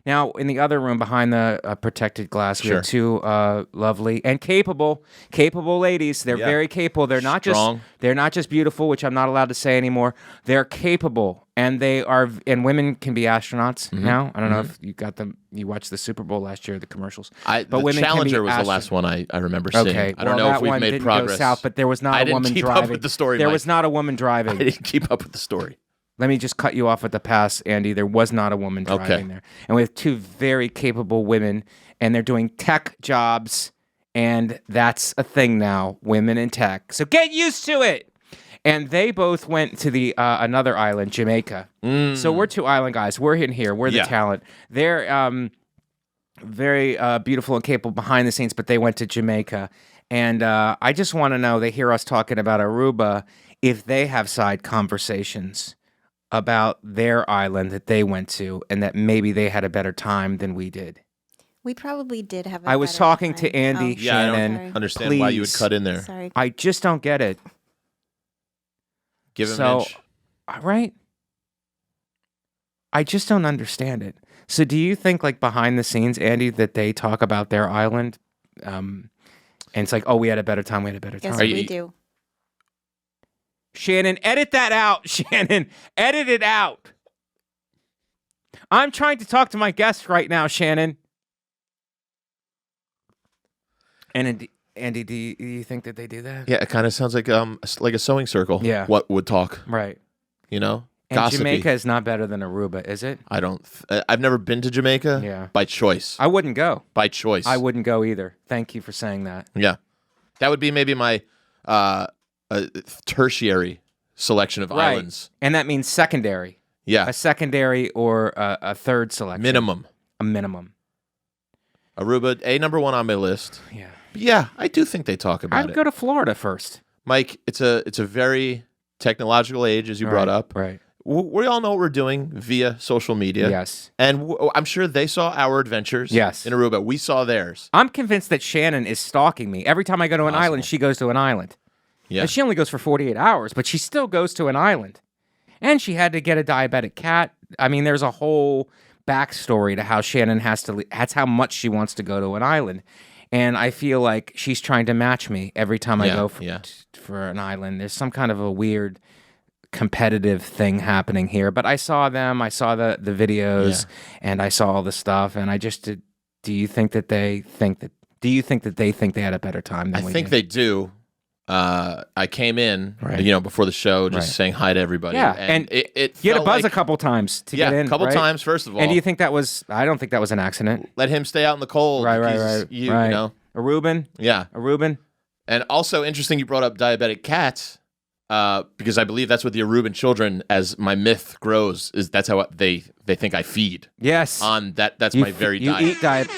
Now, in the other room behind the protected glass, we have two lovely and capable ladies. They're very capable. They're not just beautiful, which I'm not allowed to say anymore. They're capable, and they are. And women can be astronauts now. I don't know if you got them. You watched the Super Bowl last year, the commercials. But the women Challenger was the last one I remember seeing. Okay, I don't know if we've made progress. Go south, but there was not a woman driving. I didn't keep up with the story. There was not a woman driving. I didn't keep up with the story. Let me just cut you off at the pass, Andy. There was not a woman driving there. And we have two very capable women, and they're doing tech jobs, and that's a thing now, women in tech. So get used to it. And they both went to the another island, Jamaica. So we're two island guys. We're in here. We're the talent. They're very beautiful and capable behind the scenes, but they went to Jamaica. And I just want to know, they hear us talking about Aruba, if they have side conversations about their island that they went to and that maybe they had a better time than we did. We probably did have a I was talking time. to Andy, Shannon. I don't understand why you would cut in there. Sorry. I just don't get it. Give him an inch. Right? I just don't understand it. So do you think, like, behind the scenes, Andy, that they talk about their island and it's like, oh, we had a better time, Yes, we do. Shannon, edit that out. Shannon, edit it out. I'm trying to talk to my guest right now, Shannon. And Andy, do you think that they do that? Yeah, it kind of sounds like a sewing circle. Yeah. What would talk? Right. You know? And Gossipy. Jamaica is not better than Aruba, is it? I've never been to Jamaica. Yeah. By choice. I wouldn't go. By choice. I wouldn't go either. Thank you for saying that. Yeah. That would be maybe my tertiary selection of islands. And that means secondary. Yeah. A secondary or a third selection. Minimum. A minimum. Aruba, number one on my list. Yeah. But yeah, I do think they talk about it. I'd go to Florida first. Mike, it's a very technological age, as you brought up. Right. We all know what we're doing via social media. Yes. And I'm sure they saw our adventures in Aruba. We saw theirs. I'm convinced that Shannon is stalking me. Every time I go to an island, she goes to an island. Yeah. And she only goes for 48 hours, but she still goes to an island. And she had to get a diabetic cat. I mean, there's a whole backstory to how Shannon that's how much she wants to go to an island. And I feel like she's trying to match me every time I go for an island. There's some kind of a weird competitive thing happening here. But I saw them. I saw the videos, and I saw all the stuff. And I just did. Do you think that they think they had a better time than we did? I think they do. I came in, before the show, just saying hi to everybody. Yeah, and it you had to buzz like, a couple times to get in. a couple times, first of all. And do you think that was? I don't think that was an accident. Let him stay out in the cold. Right. You know, Aruban. Yeah, Aruban. And also interesting, you brought up diabetic cats, because I believe that's what the Aruban children, as my myth grows, is that's how they think I feed. Yes. On that. That's my very diet. You eat diet.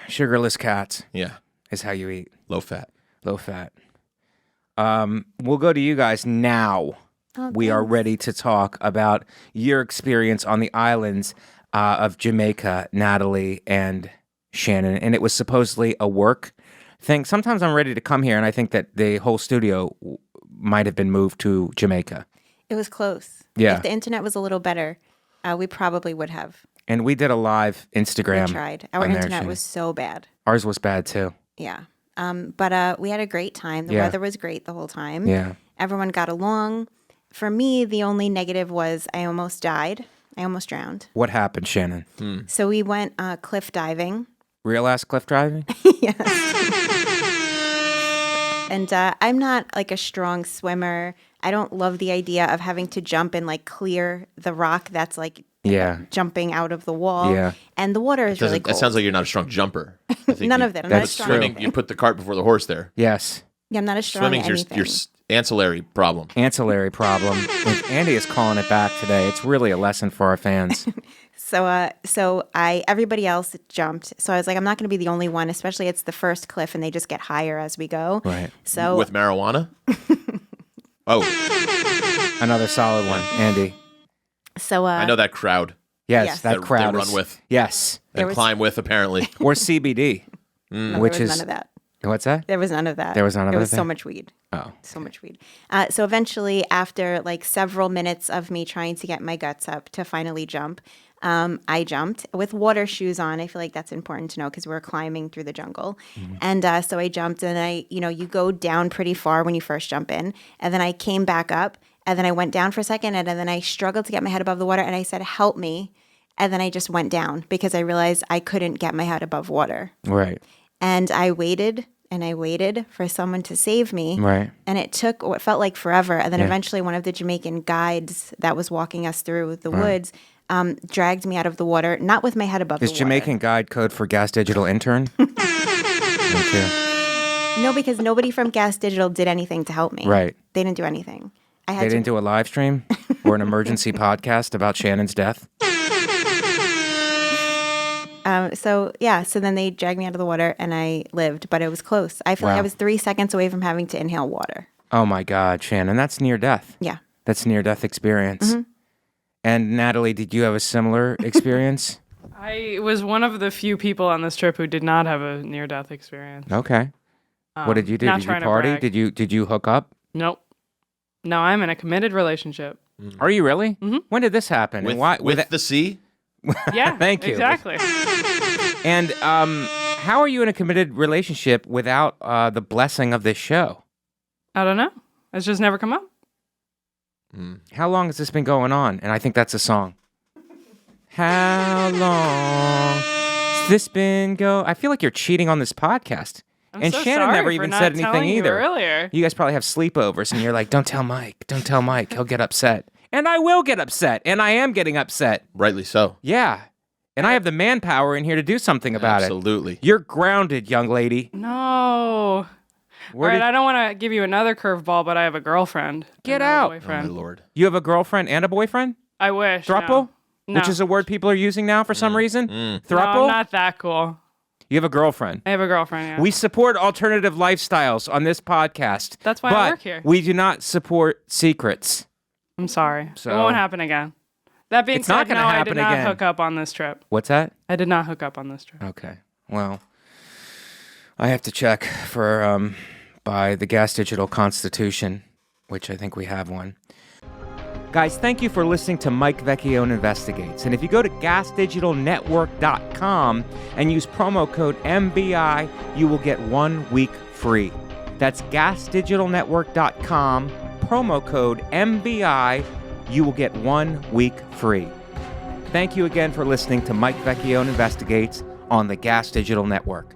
Sugarless cats. Yeah. Is how you eat. Low fat. Low fat. We'll go to you guys now. We are ready to talk about your experience on the islands of Jamaica, Natalie and Shannon. And it was supposedly a work thing. Sometimes I'm ready to come here, and I think that the whole studio might have been moved to Jamaica. It was close. Yeah. If the internet was a little better, we probably would have. And we did a live Instagram. We tried. Our internet was so bad. Ours was bad, too. Yeah. But we had a great time. The weather was great the whole time. Yeah. Everyone got along. For me, the only negative was I almost died. I almost drowned. What happened, Shannon? So we went cliff diving. Real ass cliff diving? Yes. And I'm not like a strong swimmer. I don't love the idea of having to jump and like clear the rock that's like jumping out of the wall. Yeah. And the water is really cold. That sounds like you're not a strong jumper. None of that. I'm not That's strong. Swimming, you put the cart before the horse there. Yes. Yeah, I'm not as strong Swimming's at anything. your ancillary problem. Ancillary problem. Andy is calling it back today. It's really a lesson for our fans. So everybody else jumped. So I was like, I'm not going to be the only one, especially it's the first cliff and they just get higher as we go. Right. So with marijuana? Oh. Another solid one, Andy. So I know that crowd. Yes, that crowd they run with. Yes. And climb with, apparently. Or CBD. no, which there was is none of that. What's that? There was none of that. There was none of that? There was so much weed. Oh. So much weed. So eventually, after like several minutes of me trying to get my guts up to finally jump, I jumped with water shoes on. I feel like that's important to know because we're climbing through the jungle. Mm-hmm. And so I jumped, and you go down pretty far when you first jump in. And then I came back up, and then I went down for a second, and then I struggled to get my head above the water, and I said, "Help me." And then I just went down because I realized I couldn't get my head above water. Right. And I waited and I waited for someone to save me. Right. And it took what felt like forever. And then eventually one of the Jamaican guides that was walking us through the woods dragged me out of the water, not with my head above the water. Is Jamaican guide code for Gas Digital intern? Thank you. No, because nobody from Gas Digital did anything to help me. Right. They didn't do anything. They didn't do a live stream or an emergency podcast about Shannon's death? So then they dragged me out of the water and I lived, but it was close. I feel like I was 3 seconds away from having to inhale water. Oh my God, Shannon, that's near death. Yeah. That's near death experience. Mm-hmm. And Natalie, did you have a similar experience? I was one of the few people on this trip who did not have a near death experience. Okay. What did you do? Did you party? Did you hook up? Nope. No, I'm in a committed relationship. Are you really? Mm-hmm. When did this happen? With, and why? With the sea? Yeah. Thank you. Exactly. And how are you in a committed relationship without the blessing of this show? I don't know. It's just never come up. How long has this been going on? And I think that's a song. How long has this been I feel like you're cheating on this podcast. I'm and so Shannon sorry never for even not said anything telling you either. Earlier. You guys probably have sleepovers, and you're like, "Don't tell Mike. Don't tell Mike. He'll get upset." And I will get upset, and I am getting upset. Rightly so. Yeah, and I have the manpower in here to do something about it. Absolutely. You're grounded, young lady. No. All right, I don't want to give you another curveball, but I have a girlfriend. Get and out. a boyfriend. Oh, my Lord. You have a girlfriend and a boyfriend? I wish. Thruple? No. Which is a word people are using now for some reason? Thruple? No, I'm not that cool. You have a girlfriend. I have a girlfriend, yeah. We support alternative lifestyles on this podcast. That's why but I work here. We do not support secrets. I'm sorry. So, it won't happen again. That being it's not said, gonna no, I happen did not again. hook up on this trip. What's that? I did not hook up on this trip. Okay. Well, I have to check for by the Gas Digital Constitution, which I think we have one. Guys, thank you for listening to Mike Vecchione Investigates. And if you go to gasdigitalnetwork.com and use promo code MBI, you will get 1 week free. That's gasdigitalnetwork.com, promo code MBI, you will get 1 week free. Thank you again for listening to Mike Vecchione Investigates on the Gas Digital Network.